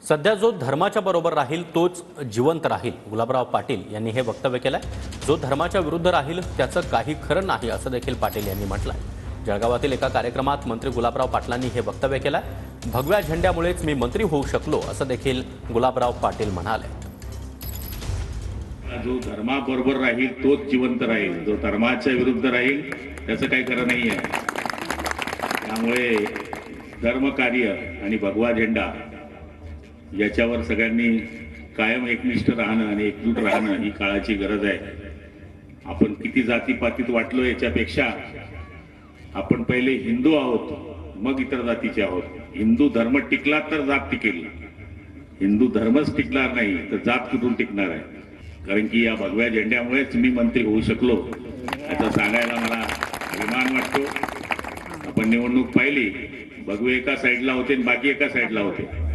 सध्या जो धर्माच्या बरोबर राहील तोच जिवंत राहील, गुलाबराव पाटील यांनी हे वक्तव्य केलंय। जो धर्माच्या विरुद्ध राहील त्याचं काही खरं नाही असं देखील पाटील यांनी म्हटलंय। जळगावातील एका कार्यक्रमात मंत्री गुलाबराव पाटलांनी हे वक्तव्य केलंय। भगव्या झेंड्यामुळेच मी मंत्री होऊ शकलो असं देखील गुलाबराव पाटील म्हणाले। जो धर्माबरोबर राहील तोच जिवंत राहील, जो धर्माच्या विरुद्ध राहील त्याचं काही खरं नाही आहे। त्यामुळे धर्मकार्य आणि भगवा झेंडा याच्यावर सगळ्यांनी कायम एकनिष्ठ राहणं आणि एकजूट राहणं ही काळाची गरज आहे। आपण किती जातीपातीत वाटलो याच्यापेक्षा आपण पहिले हिंदू आहोत, मग इतर जातीचे आहोत। हिंदू धर्म टिकला तर जात टिकेल, हिंदू धर्मच टिकणार नाही तर जात कुठून टिकणार आहे। कारण की या भगव्या झेंड्यामुळेच मी मंत्री होऊ शकलो याचा सांगायला मला अभिमान वाटतो। आपण निवडणूक पाहिली, भगवे एका साईडला होते आणि बाकी एका साईडला होते।